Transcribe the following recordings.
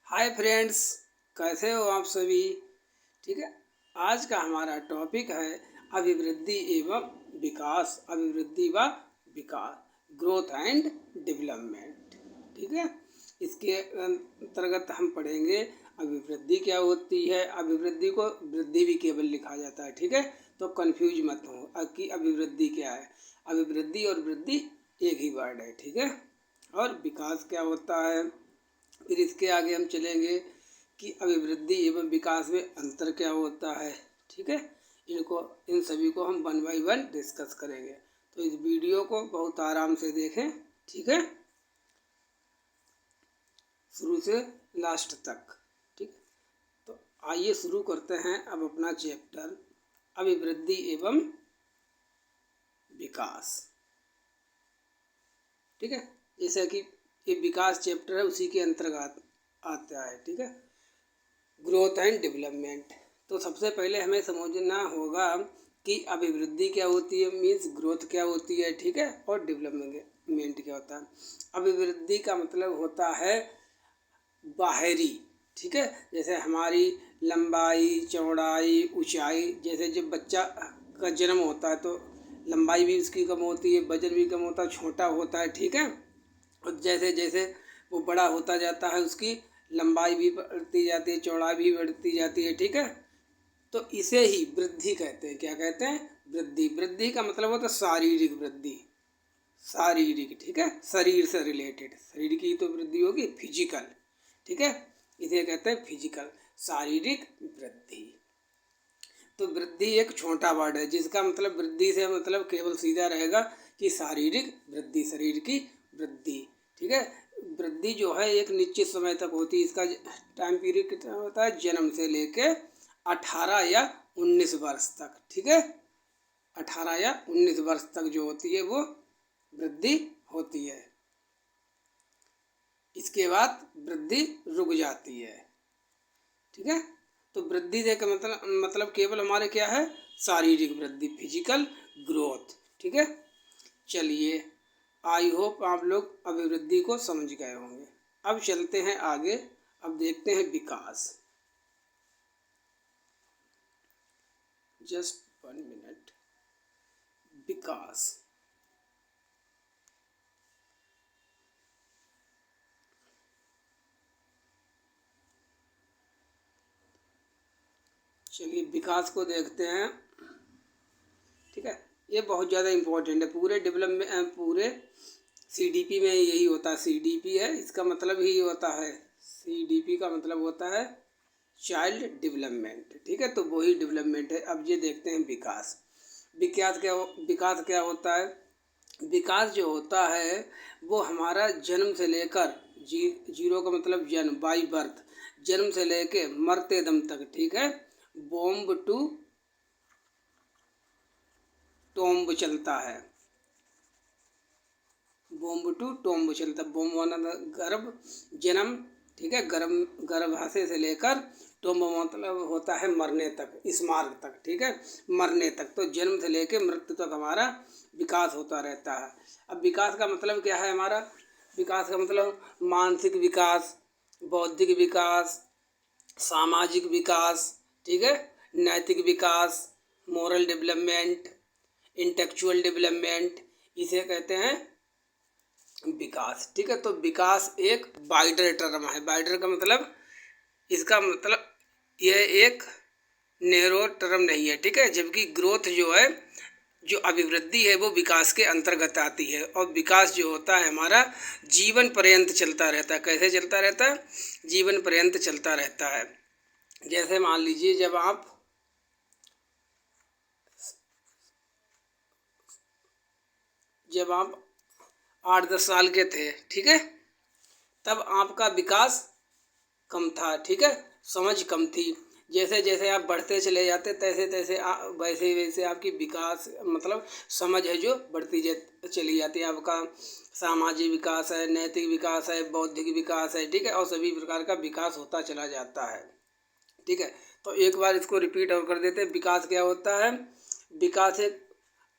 Hi friends, कैसे हो आप सभी। ठीक है। आज का हमारा टॉपिक है अभिवृद्धि एवं विकास। अभिवृद्धि व विकास, ग्रोथ एंड डेवलपमेंट। ठीक है। इसके अंतर्गत हम पढ़ेंगे अभिवृद्धि क्या होती है। अभिवृद्धि को वृद्धि भी केवल लिखा जाता है। ठीक है। तो कंफ्यूज मत हो कि अभिवृद्धि क्या है। अभिवृद्धि और वृद्धि एक ही वर्ड है। ठीक है। और विकास क्या होता है, फिर इसके आगे हम चलेंगे कि अभिवृद्धि एवं विकास में अंतर क्या होता है। ठीक है। इन सभी को हम वन बाय वन डिस्कस करेंगे। तो इस वीडियो को बहुत आराम से देखें। ठीक है, शुरू से लास्ट तक। ठीक है। तो आइए शुरू करते हैं अब अपना चैप्टर अभिवृद्धि एवं विकास। ठीक है। जैसा कि ये विकास चैप्टर है उसी के अंतर्गत आता है। ठीक है। Growth and development. तो सबसे पहले हमें समझना होगा कि अभिवृद्धि क्या होती है, मीन्स ग्रोथ क्या होती है। ठीक है। और डेवलपमेंट क्या होता है। अभिवृद्धि का मतलब होता है बाहरी। ठीक है। जैसे हमारी लंबाई, चौड़ाई, ऊंचाई। जैसे जब बच्चा का जन्म होता है तो लंबाई भी उसकी कम होती है, वजन भी कम होता है, छोटा होता है। ठीक है। और जैसे जैसे वो बड़ा होता जाता है उसकी लंबाई भी बढ़ती जाती है, चौड़ाई भी बढ़ती जाती है। ठीक है। तो इसे ही वृद्धि कहते हैं। क्या कहते हैं? वृद्धि। वृद्धि का मतलब होता है शारीरिक वृद्धि। शारीरिक। ठीक है। शरीर से रिलेटेड, शरीर की तो वृद्धि होगी, फिजिकल। ठीक है। इसे कहते हैं फिजिकल, शारीरिक वृद्धि। तो वृद्धि एक छोटा वर्ड है जिसका मतलब वृद्धि से मतलब केवल सीधा रहेगा कि शारीरिक वृद्धि, शरीर की वृद्धि। ठीक है। वृद्धि जो है एक निश्चित समय तक होती है। इसका टाइम पीरियड कितना होता है? जन्म से लेके 18 या 19 वर्ष तक। ठीक है। 18 या 19 वर्ष तक जो होती है वो वृद्धि होती है। इसके बाद वृद्धि रुक जाती है। ठीक है। तो वृद्धि का मतलब केवल हमारे क्या है? शारीरिक वृद्धि, फिजिकल ग्रोथ। ठीक है। चलिए, आई होप आप लोग अभिवृद्धि को समझ गए होंगे। अब चलते हैं आगे। अब देखते हैं विकास। Just 1 minute. विकास। चलिए विकास को देखते हैं। ठीक है। ये बहुत ज़्यादा इम्पोर्टेंट है। पूरे डेवलपमेंट, पूरे सीडीपी में यही होता है। सीडीपी है, इसका मतलब ही होता है, सीडीपी का मतलब होता है चाइल्ड डेवलपमेंट। ठीक है। तो वही डेवलपमेंट है। अब ये देखते हैं विकास। विकास क्या होता है? विकास जो होता है वो हमारा जन्म से लेकर जीरो का मतलब जन्म, बाई बर्थ, जन्म से लेके मरते दम तक। ठीक है। बॉम्ब टू टॉम्ब चलता है। बॉम्ब टू टॉम्ब चलता है। बॉम्ब वाला गर्भ, जन्म। ठीक है। गर्भाशय से लेकर टॉम्ब मतलब होता है मरने तक, इस मार्ग तक। ठीक है। मरने तक। तो जन्म से लेकर मृत्यु तक हमारा विकास होता रहता है। अब विकास का मतलब क्या है हमारा? विकास का मतलब मानसिक विकास, बौद्धिक विकास, सामाजिक विकास। ठीक है। नैतिक विकास, मोरल डेवलपमेंट, इंटेलेक्चुअल डेवलपमेंट, इसे कहते हैं विकास। ठीक है। तो विकास एक वाइडर टर्म है। वाइडर का मतलब, इसका मतलब यह एक नैरो टर्म नहीं है। ठीक है। जबकि ग्रोथ जो है, जो अभिवृद्धि है, वो विकास के अंतर्गत आती है। और विकास जो होता है हमारा जीवन पर्यंत चलता रहता है। कैसे चलता रहता है? जीवन पर्यंत चलता रहता है। जैसे मान लीजिए जब आप 8-10 साल के थे। ठीक है। तब आपका विकास कम था। ठीक है। समझ कम थी। जैसे जैसे आप बढ़ते चले जाते तैसे तैसे वैसे वैसे आपकी विकास मतलब समझ है जो बढ़ती चली जाती है। आपका सामाजिक विकास है, नैतिक विकास है, बौद्धिक विकास है। ठीक है। और सभी प्रकार का विकास होता चला जाता है। ठीक है। तो एक बार इसको रिपीट और कर देते हैं। विकास क्या होता है? विकास एक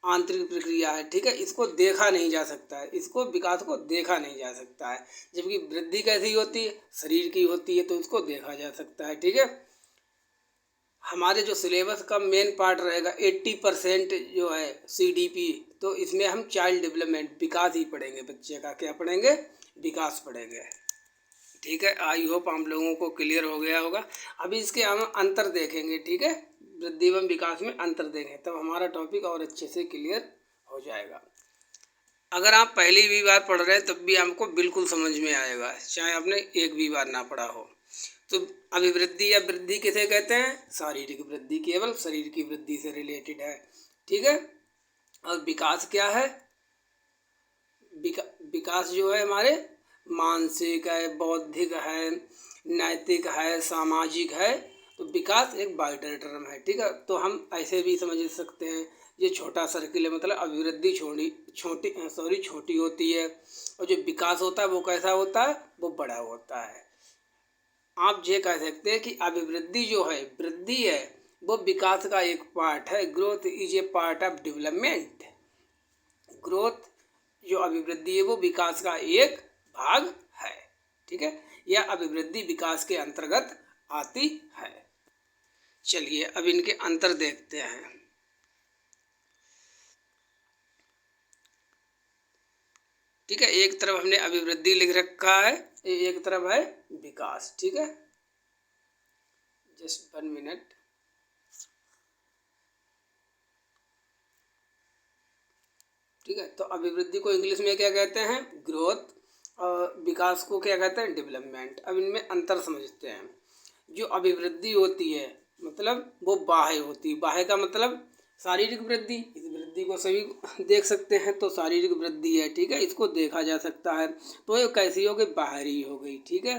आंतरिक प्रक्रिया है, ठीक है। इसको देखा नहीं जा सकता है, इसको विकास को देखा नहीं जा सकता है। जबकि वृद्धि कैसी होती है, शरीर की होती है, तो इसको देखा जा सकता है, ठीक है। हमारे जो सिलेबस का मेन पार्ट रहेगा 80% जो है CDP, तो इसमें हम चाइल्ड डेवलपमेंट, विकास ही पढ़ेंगे। बच्चे का क्या पढ़ेंगे, विकास पढ़ेंगे, ठीक है। आई होप आप लोगों को क्लियर हो गया होगा। अभी इसके हम अंतर देखेंगे, ठीक है। वृद्धि एवं विकास में अंतर देखें, तब हमारा टॉपिक और अच्छे से क्लियर हो जाएगा। अगर आप पहली भी बार पढ़ रहे हैं तब भी आपको बिल्कुल समझ में आएगा, चाहे आपने एक भी बार ना पढ़ा हो। तो अभिवृद्धि या वृद्धि किसे कहते हैं, शारीरिक वृद्धि, केवल शरीर की वृद्धि से रिलेटेड है, ठीक है। और विकास क्या है, विकास जो है हमारे मानसिक है, बौद्धिक है, नैतिक है, सामाजिक है। तो विकास एक वाइडर टर्म है, ठीक है। तो हम ऐसे भी समझ सकते हैं, ये छोटा सर्किल है, मतलब अभिवृद्धि छोटी होती है, और जो विकास होता है वो कैसा होता है, वो बड़ा होता है। आप ये कह सकते हैं कि अभिवृद्धि जो है, वृद्धि है, वो विकास का एक पार्ट है। Growth is a part of development. Growth जो अभिवृद्धि है वो विकास का एक भाग है, ठीक है। यह अभिवृद्धि विकास के अंतर्गत आती है। चलिए अब इनके अंतर देखते हैं। ठीक है, एक तरफ हमने अभिवृद्धि लिख रखा है, एक तरफ है विकास, ठीक है। Just 1 minute. ठीक है, तो अभिवृद्धि को इंग्लिश में क्या कहते हैं, ग्रोथ, और विकास को क्या कहते हैं, डेवलपमेंट। अब इनमें अंतर समझते हैं। जो अभिवृद्धि होती है मतलब वो बाह्य होती है। बाह्य का मतलब शारीरिक वृद्धि, इस वृद्धि को सभी देख सकते हैं, तो शारीरिक वृद्धि है, ठीक है, इसको देखा जा सकता है। तो ये कैसी हो गई, बाहरी हो गई, ठीक है।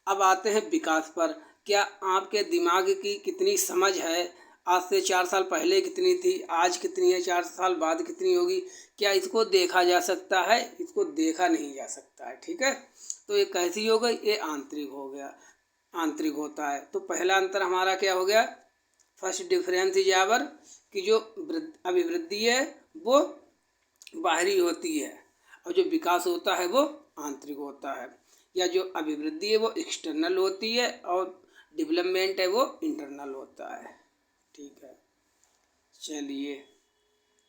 अब आते हैं विकास पर। क्या आपके दिमाग की कितनी समझ है, आज से 4 साल पहले कितनी थी, आज कितनी है, 4 साल बाद कितनी होगी, क्या इसको देखा जा सकता है, इसको देखा नहीं जा सकता है, ठीक है। तो ये कैसी हो गई, ये आंतरिक हो गया, आंतरिक होता है। तो पहला अंतर हमारा क्या हो गया, फर्स्ट डिफरेंस इज आवर, कि जो अभिवृद्धि है वो बाहरी होती है, और जो विकास होता है वो आंतरिक होता है। या जो अभिवृद्धि है वो एक्सटर्नल होती है, और डेवलपमेंट है वो इंटरनल होता है, ठीक है। चलिए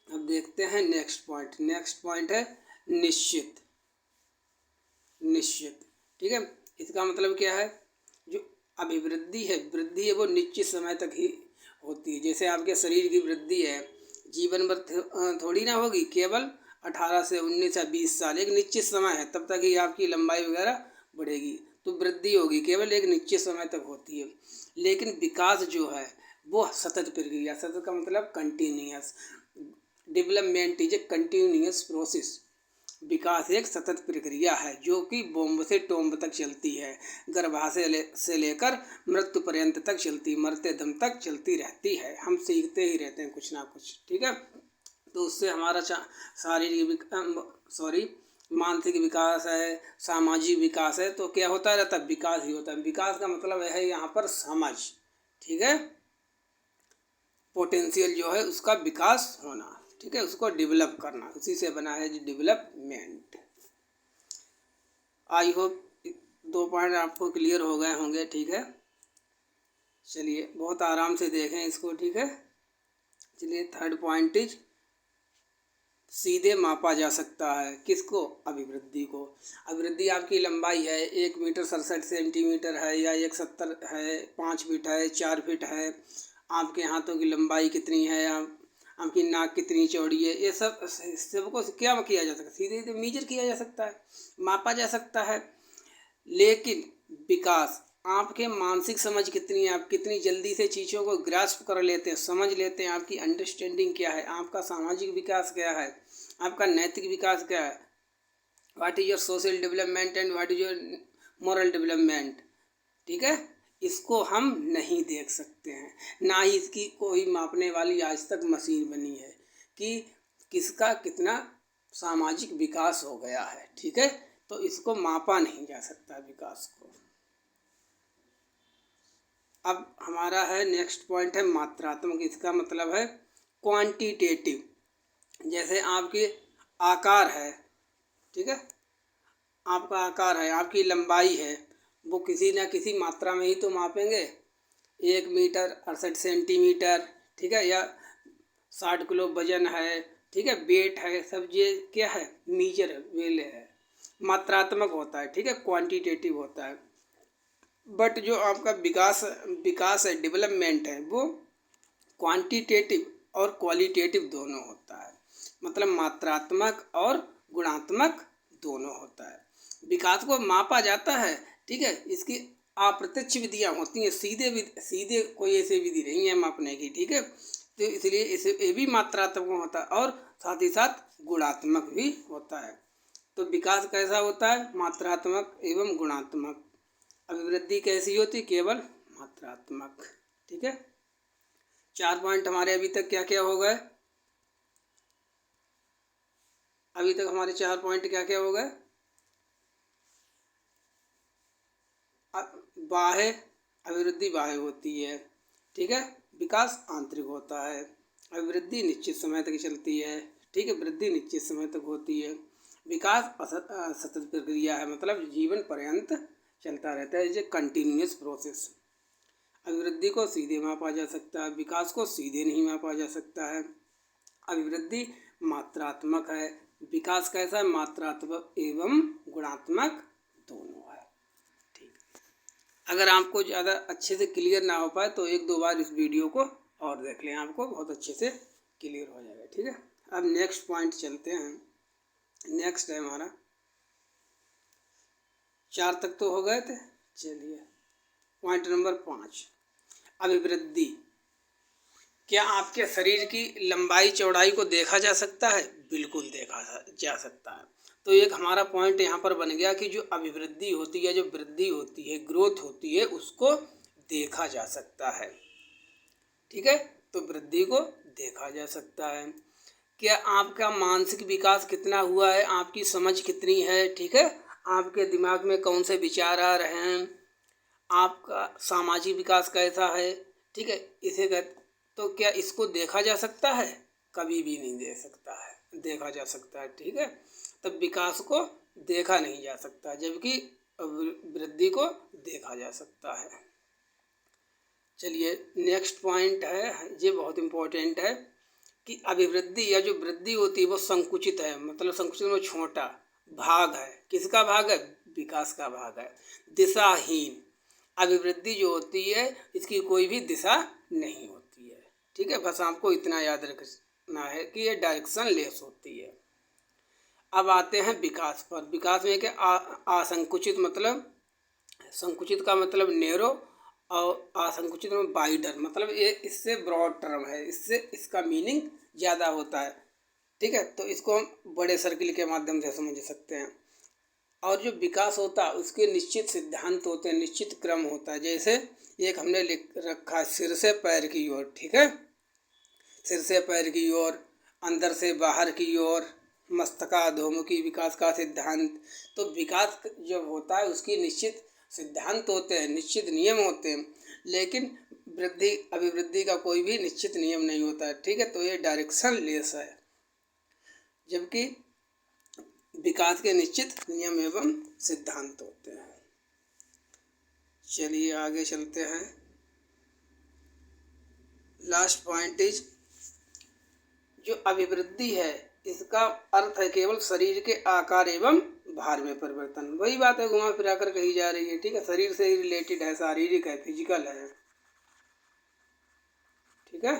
अब देखते हैं नेक्स्ट पॉइंट। नेक्स्ट पॉइंट है निश्चित। निश्चित, ठीक है, इसका मतलब क्या है, जो अभिवृद्धि है, वृद्धि है, वो निश्चित समय तक ही होती है। जैसे आपके शरीर की वृद्धि है, जीवन भर थोड़ी ना होगी, केवल 18 से 19 या 20 साल एक निश्चित समय है, तब तक ही आपकी लंबाई वगैरह बढ़ेगी। तो वृद्धि होगी केवल एक निश्चित समय तक होती है। लेकिन विकास जो है वो सतत प्रक्रिया, सतत का मतलब continuous, development is a continuous process. विकास एक सतत प्रक्रिया है जो कि बोम्ब से टोम्ब तक चलती है, गर्भाशय से लेकर मृत्यु पर्यंत तक चलती, मरते दम तक चलती रहती है। हम सीखते ही रहते हैं कुछ ना कुछ, ठीक है। तो उससे हमारा शारीरिक मानसिक विकास है, सामाजिक विकास है, तो क्या होता रहता है, विकास ही होता है। विकास का मतलब है यहाँ पर समझ, ठीक है, पोटेंशियल जो है उसका विकास होना, ठीक है, उसको डेवलप करना, उसी से बना है डेवलपमेंट। आई होप 2 पॉइंट आपको क्लियर हो गए होंगे, ठीक है। चलिए बहुत आराम से देखें इसको, ठीक है। चलिए थर्ड पॉइंट इज सीधे मापा जा सकता है, किसको, अभिवृद्धि को। अभिवृद्धि आपकी लंबाई है 1 मीटर 67 सेंटीमीटर है, या 170 है, 5 फीट है, 4 फीट है, आपके हाथों की लंबाई कितनी है, आपकी नाक कितनी चौड़ी है, ये सबको क्या किया जा सकता है, सीधे सीधे मीजर किया जा सकता है, मापा जा सकता है। लेकिन विकास, आपके मानसिक समझ कितनी है, आप कितनी जल्दी से चीज़ों को ग्रास्प कर लेते हैं, समझ लेते हैं, आपकी अंडरस्टैंडिंग क्या है, आपका सामाजिक विकास क्या है, आपका नैतिक विकास क्या है, what is your social development and what is your moral development, ठीक है। इसको हम नहीं देख सकते हैं, ना ही इसकी कोई मापने वाली आज तक मशीन बनी है कि किसका कितना सामाजिक विकास हो गया है, ठीक है। तो इसको मापा नहीं जा सकता विकास को। अब हमारा है नेक्स्ट पॉइंट है मात्रात्मक। इसका मतलब है क्वांटिटेटिव, जैसे आपके आकार है, ठीक है, आपका आकार है, आपकी लंबाई है, वो किसी न किसी मात्रा में ही तो मापेंगे। 1 मीटर 68 सेंटीमीटर, ठीक है, या 60 किलो वजन है, ठीक है, वेट है, सब ये क्या है, मीजर है, वेल है, मात्रात्मक होता है, ठीक है, क्वांटिटेटिव होता है। बट जो आपका विकास है, डेवलपमेंट है, वो क्वांटिटेटिव और क्वालिटेटिव दोनों होता है, मतलब मात्रात्मक और गुणात्मक दोनों होता है। विकास को मापा जाता है, ठीक है, इसकी अप्रत्यक्ष विधियाँ होती हैं, सीधे कोई ऐसी विधि नहीं है मापने की, ठीक है, तो इसलिए इसे ये भी मात्रात्मक होता है और साथ ही साथ गुणात्मक भी होता है। तो विकास कैसा होता है, मात्रात्मक एवं गुणात्मक। अभिवृद्धि कैसी होती, केवल मात्रात्मक, ठीक है। 4 पॉइंट हमारे अभी तक क्या क्या हो गए, अभी तक हमारे 4 पॉइंट क्या क्या हो गए। बाह्य अभिवृद्धि बाह्य होती है, ठीक है, विकास आंतरिक होता है। अभिवृद्धि निश्चित समय तक चलती है, ठीक है, वृद्धि निश्चित समय तक होती है। विकास सतत प्रक्रिया है, मतलब जीवन पर्यंत चलता रहता है, ये कंटिन्यूअस प्रोसेस। अभिवृद्धि को सीधे मापा जा सकता है, विकास को सीधे नहीं मापा जा सकता है। अभिवृद्धि मात्रात्मक है, विकास कैसा है, मात्रात्मक एवं गुणात्मक दोनों है, ठीक। अगर आपको ज़्यादा अच्छे से क्लियर ना हो पाए तो 1-2 बार इस वीडियो को और देख लें, आपको बहुत अच्छे से क्लियर हो जाएगा, ठीक है। अब नेक्स्ट पॉइंट चलते हैं। नेक्स्ट है हमारा 4 तक तो हो गए थे, चलिए पॉइंट नंबर 5, अभिवृद्धि। क्या आपके शरीर की लंबाई चौड़ाई को देखा जा सकता है? बिल्कुल देखा जा सकता है। तो एक हमारा पॉइंट यहाँ पर बन गया कि जो अभिवृद्धि होती है, जो वृद्धि होती है, ग्रोथ होती है, उसको देखा जा सकता है, ठीक है। तो वृद्धि को देखा जा सकता है। क्या आपका मानसिक विकास कितना हुआ है, आपकी समझ कितनी है, ठीक है, आपके दिमाग में कौन से विचार आ रहे हैं, आपका सामाजिक विकास कैसा है, ठीक है, इसे कहते, तो क्या इसको देखा जा सकता है? कभी भी नहीं दे सकता है, देखा जा सकता है, ठीक है। तब विकास को देखा नहीं जा सकता, जबकि वृद्धि को देखा जा सकता है। चलिए नेक्स्ट पॉइंट है, ये बहुत इम्पोर्टेंट है कि अभिवृद्धि या जो वृद्धि होती है वो संकुचित है, मतलब संकुचित में छोटा भाग है। किसका भाग है? विकास का भाग है। दिशाहीन अभिवृद्धि जो होती है, इसकी कोई भी दिशा नहीं होती है, ठीक है। बस आपको इतना याद रखना है कि ये डायरेक्शन लेस होती है। अब आते हैं विकास पर। विकास में क्या, असंकुचित, मतलब संकुचित का मतलब नैरो और असंकुचित में वाइडर, मतलब ये इससे ब्रॉड टर्म है, इससे इसका मीनिंग ज़्यादा होता है, ठीक है। तो इसको हम बड़े सर्किल के माध्यम से समझ सकते हैं। और जो विकास होता है उसके निश्चित सिद्धांत होते हैं, निश्चित क्रम होता है। जैसे एक हमने लिख रखा है, सिर से पैर की ओर, ठीक है, सिर से पैर की ओर, अंदर से बाहर की ओर, मस्तकाधोमुखी विकास का सिद्धांत। तो विकास जब होता है उसकी निश्चित सिद्धांत होते हैं, निश्चित नियम होते हैं, लेकिन अभिवृद्धि का कोई भी निश्चित नियम नहीं होता है, ठीक है। तो ये डायरेक्शन लेस है, जबकि विकास के निश्चित नियम एवं सिद्धांत होते हैं। चलिए आगे चलते हैं। लास्ट पॉइंट इज, जो अभिवृद्धि है इसका अर्थ है केवल शरीर के आकार एवं भार में परिवर्तन। वही बात है, घुमा फिरा कर कही जा रही है, ठीक है, शरीर से ही रिलेटेड है, शारीरिक है, फिजिकल है, ठीक है।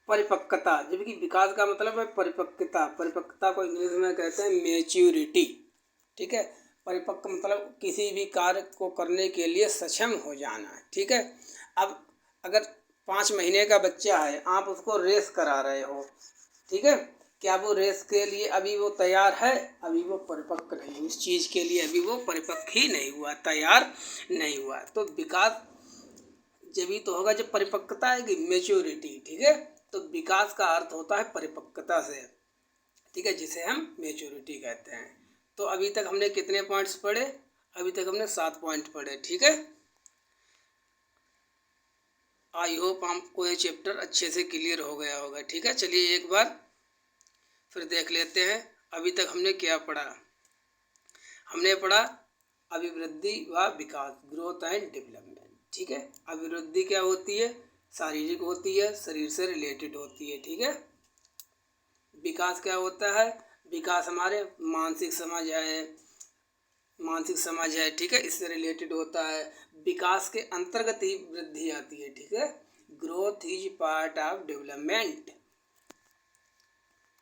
परिपक्वता, जबकि विकास का मतलब है परिपक्वता। परिपक्वता को इंग्लिश में कहते हैं मैच्योरिटी, ठीक है। परिपक्व मतलब किसी भी कार्य को करने के लिए सक्षम हो जाना, ठीक है। अब अगर 5 महीने का बच्चा है, आप उसको रेस करा रहे हो, ठीक है, क्या वो रेस के लिए अभी वो तैयार है? अभी वो परिपक्व नहीं, उस चीज़ के लिए अभी वो परिपक्व ही नहीं हुआ, तैयार नहीं हुआ। तो विकास जब ही तो होगा जब परिपक्वता आएगी, मैच्योरिटी, ठीक है। तो विकास का अर्थ होता है परिपक्वता से, ठीक है, जिसे हम मैच्योरिटी कहते हैं। तो अभी तक हमने कितने पॉइंट्स पढ़े? अभी तक हमने 7 पॉइंट पढ़े, ठीक है। आई होप आपको ये चैप्टर अच्छे से क्लियर हो गया होगा। ठीक है, चलिए एक बार फिर देख लेते हैं अभी तक हमने क्या पढ़ा। हमने पढ़ा अभिवृद्धि व विकास, ग्रोथ एंड डेवलपमेंट। ठीक है, अभिवृद्धि क्या होती है? शारीरिक होती है, शरीर से रिलेटेड होती है। ठीक है, विकास क्या होता है? विकास हमारे मानसिक समझ है। ठीक है, इससे रिलेटेड होता है। विकास के अंतर्गत ही वृद्धि आती है। ठीक है, growth is part of development.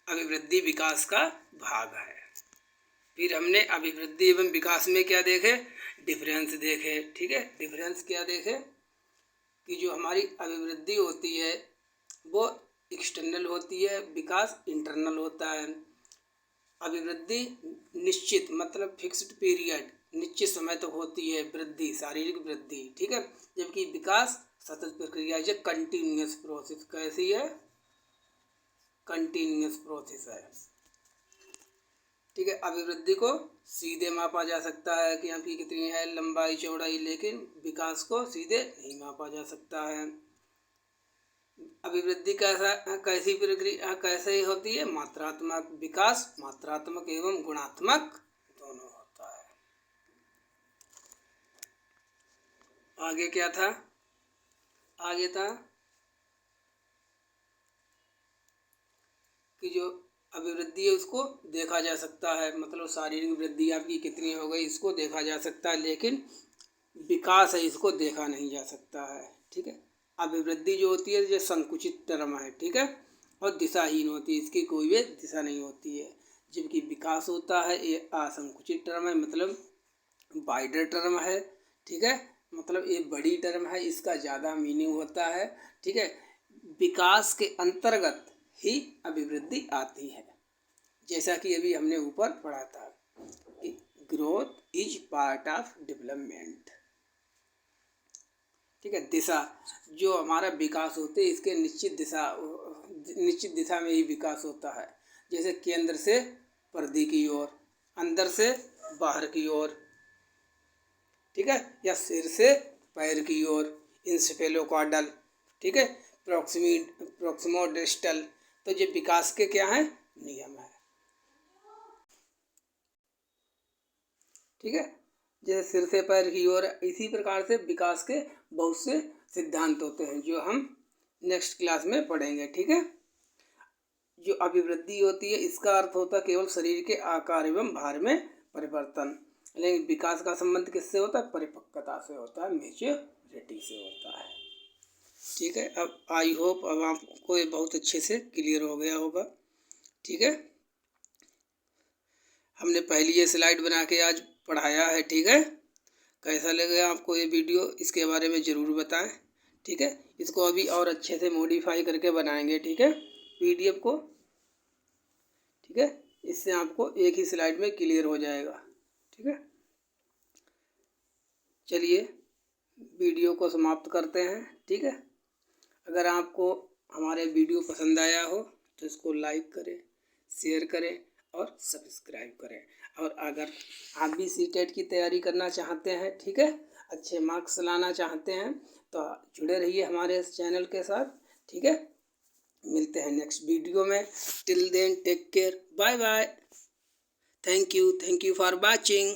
अभिवृद्धि विकास का भाग है। फिर हमने अभिवृद्धि एवं विकास में क्या देखे? डिफरेंस देखे। ठीक है, डिफरेंस क्या देखे कि जो हमारी अभिवृद्धि होती है वो एक्सटर्नल होती है, विकास इंटरनल होता है। अभिवृद्धि निश्चित मतलब फिक्स्ड पीरियड, निश्चित समय तक होती है वृद्धि, शारीरिक वृद्धि। ठीक है, जबकि विकास सतत प्रक्रिया है, कंटिन्यूअस प्रोसेस। कैसी है? कंटिन्यूअस प्रोसेस है। ठीक है, अभिवृद्धि को सीधे मापा जा सकता है कि आपकी कितनी है लंबाई चौड़ाई, लेकिन विकास को सीधे नहीं मापा जा सकता है। अभिवृद्धि कैसी प्रक्रिया कैसे ही होती है? मात्रात्मक। विकास मात्रात्मक एवं गुणात्मक दोनों होता है। आगे क्या था? आगे था कि जो अभिवृद्धि है उसको देखा जा सकता है, मतलब शारीरिक वृद्धि आपकी कितनी हो गई इसको देखा जा सकता है, लेकिन विकास है इसको देखा नहीं जा सकता है। ठीक है, अभिवृद्धि जो होती है जो संकुचित टर्म है। ठीक है, और दिशाहीन होती है, इसकी कोई भी दिशा नहीं होती है। जबकि विकास होता है ये असंकुचित टर्म है, मतलब वाइडर टर्म है। ठीक है, मतलब ये बड़ी टर्म है, इसका ज़्यादा मीनिंग होता है। ठीक है, विकास के अंतर्गत ही अभिवृद्धि आती है, जैसा कि अभी हमने ऊपर पढ़ा था कि growth is part of development. ठीक है, दिशा जो हमारा विकास होते है इसके निश्चित दिशा में ही विकास होता है, जैसे केंद्र से परिधि की ओर, अंदर से बाहर की ओर। ठीक है, या सिर से पैर की ओर, इंसेफेलोकॉर्डल। ठीक है, प्रोक्सिमोडिस्टल। तो ये विकास के क्या है? नियम है। ठीक है, जैसे सिर से पैर की ओर, इसी प्रकार से विकास के बहुत से सिद्धांत होते हैं जो हम नेक्स्ट क्लास में पढ़ेंगे। ठीक है, जो अभिवृद्धि होती है इसका अर्थ होता है केवल शरीर के आकार एवं भार में परिवर्तन, लेकिन विकास का संबंध किससे होता है? परिपक्वता से होता है, मैच्योरिटी से होता है। ठीक है, अब आई होप अब आपको ये बहुत अच्छे से क्लियर हो गया होगा। ठीक है, हमने पहली ये स्लाइड बना के आज पढ़ाया है। ठीक है, कैसा लगा आपको ये वीडियो इसके बारे में ज़रूर बताएं। ठीक है, इसको अभी और अच्छे से मॉडिफाई करके बनाएंगे। ठीक है, पीडीएफ को। ठीक है, इससे आपको एक ही स्लाइड में क्लियर हो जाएगा। ठीक है, चलिए वीडियो को समाप्त करते हैं। ठीक है, अगर आपको हमारे वीडियो पसंद आया हो तो इसको लाइक करें, शेयर करें और सब्सक्राइब करें। और अगर आप भी सीटेट की तैयारी करना चाहते हैं, ठीक है, अच्छे मार्क्स लाना चाहते हैं, तो जुड़े रहिए हमारे इस चैनल के साथ। ठीक है, मिलते हैं नेक्स्ट वीडियो में। Till then take care, bye bye, thank you for watching.